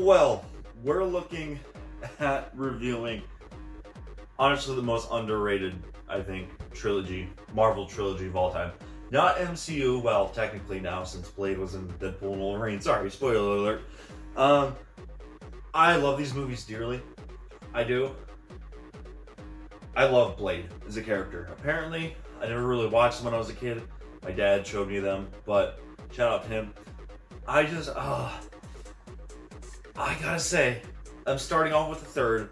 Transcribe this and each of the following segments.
Well, we're looking at reviewing, honestly, the most underrated, I think, Marvel trilogy of all time. Not MCU, well, technically now, since Blade was in Deadpool and Wolverine. Sorry, spoiler alert. Um, I love these movies dearly. I do. I love Blade as a character. Apparently, I never really watched them when I was a kid. My dad showed me them, but shout out to him. I just, I gotta say, I'm starting off with the third,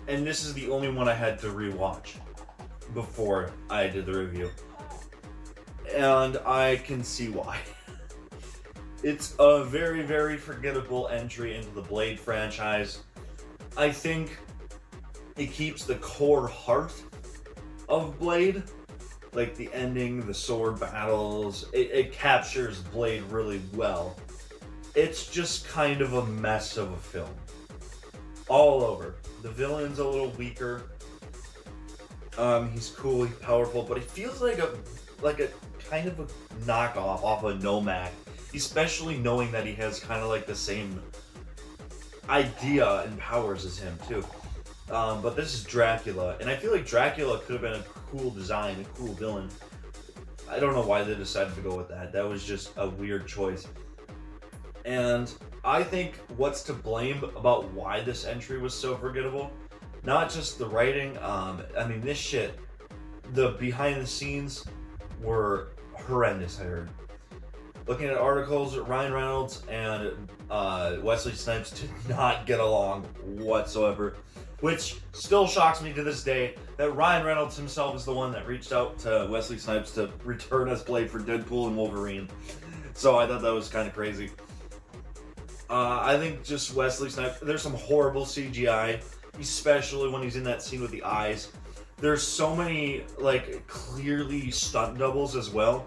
and this is the only one I had to rewatch before I did the review. And I can see why. It's a very, very forgettable entry into the Blade franchise. I think it keeps the core heart of Blade, like the ending, the sword battles. It captures Blade really well. It's just kind of a mess of a film. All over. The villain's a little weaker. He's cool, he's powerful, but it feels like a kind of a knockoff off of Nomad. Especially knowing that he has kind of like the same idea and powers as him too. But this is Dracula, and I feel like Dracula could have been a cool design, a cool villain. I don't know why they decided to go with that. That was just a weird choice. And I think what's to blame about why this entry was so forgettable, not just the writing, this shit, the behind the scenes were horrendous, I heard. Looking at articles, Ryan Reynolds and Wesley Snipes did not get along whatsoever, which still shocks me to this day that Ryan Reynolds himself is the one that reached out to Wesley Snipes to return as Blade for Deadpool and Wolverine. So I thought that was kind of crazy. I think just Wesley Snipes, there's some horrible CGI, especially when he's in that scene with the eyes. There's so many, like, clearly stunt doubles as well.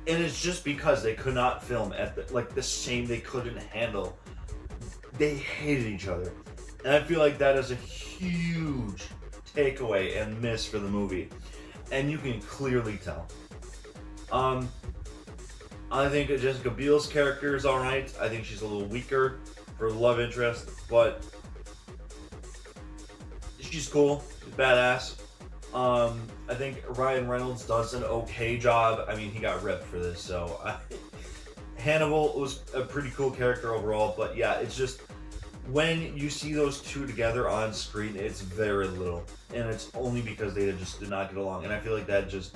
And it's just because they could not film at the same, they couldn't handle. They hated each other. And I feel like that is a huge takeaway and miss for the movie. And you can clearly tell. I think Jessica Biel's character is alright. I think she's a little weaker for love interest, but she's cool. She's badass. I think Ryan Reynolds does an okay job. I mean, he got ripped for this, so Hannibal was a pretty cool character overall, but yeah, it's just when you see those two together on screen, it's very little, and it's only because they just did not get along, and I feel like that just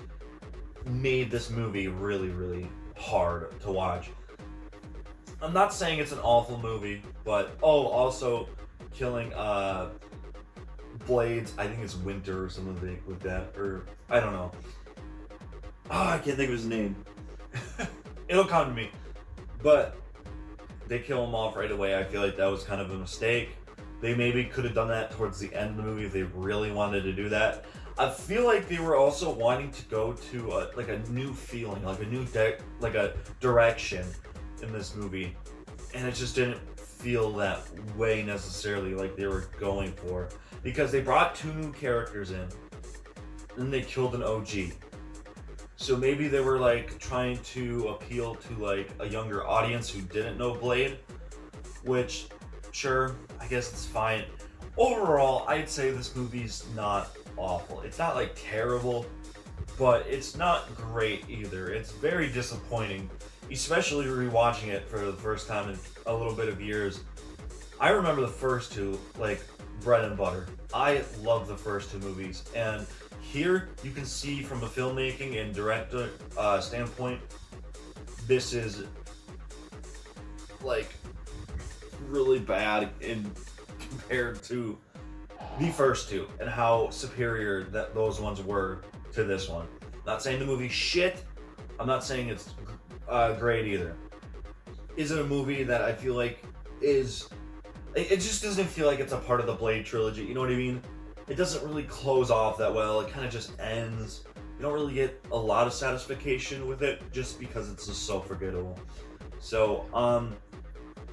made this movie really, really hard to watch. I'm not saying it's an awful movie, but also killing Blades, I think it's Winter or something with that, or I don't know. I can't think of his name. It'll come to me. But they kill him off right away. I feel like that was kind of a mistake. They maybe could have done that towards the end of the movie if they really wanted to do that. I feel like they were also wanting to go to a new feeling, like a direction in this movie, and it just didn't feel that way necessarily like they were going for, because they brought two new characters in and they killed an OG. So maybe they were like trying to appeal to like a younger audience who didn't know Blade, which sure, I guess it's fine. Overall, I'd say this movie's not awful. It's not like terrible, but it's not great either. It's very disappointing, especially rewatching it for the first time in a little bit of years. I remember the first two like bread and butter. I love the first two movies, and here you can see from a filmmaking and director standpoint, this is like really bad in compared to the first two and how superior that those ones were to this one. Not saying the movie's shit. I'm not saying it's great either. Is it a movie that I feel like is... It just doesn't feel like it's a part of the Blade trilogy, you know what I mean? It doesn't really close off that well. It kind of just ends. You don't really get a lot of satisfaction with it just because it's just so forgettable. So,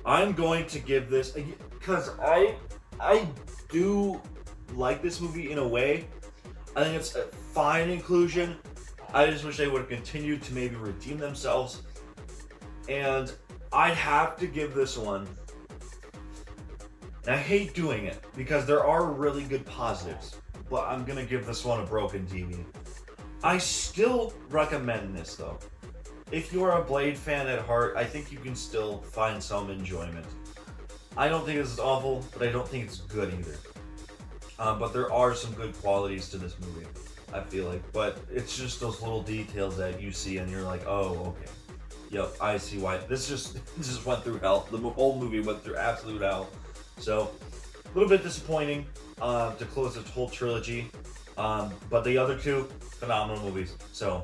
I'm going to give this, because I do like this movie in a way. I think it's a fine inclusion. I just wish they would have continued to maybe redeem themselves. And I'd have to give this one And I hate doing it because there are really good positives, but I'm gonna give this one a broken TV. I still recommend this though. If you are a Blade fan at heart, I think you can still find some enjoyment. I don't think this is awful, but I don't think it's good either. But there are some good qualities to this movie, I feel like. But it's just those little details that you see, and you're like, oh, okay. Yep, I see why. This just just went through hell. The whole movie went through absolute hell. So, a little bit disappointing to close this whole trilogy. But the other two, phenomenal movies. So,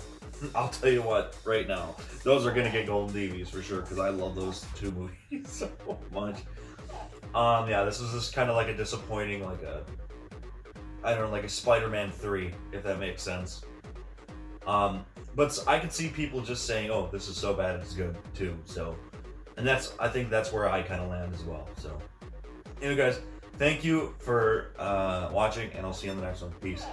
I'll tell you what, right now, those are gonna get golden DVs for sure because I love those two movies so much. Yeah, this was just kind of like a disappointing, like a, I don't know, like a Spider-Man 3, if that makes sense. But I could see people just saying, "Oh, this is so bad, it's good too." So, and I think that's where I kind of land as well. So, anyway, guys, thank you for watching, and I'll see you on the next one. Peace.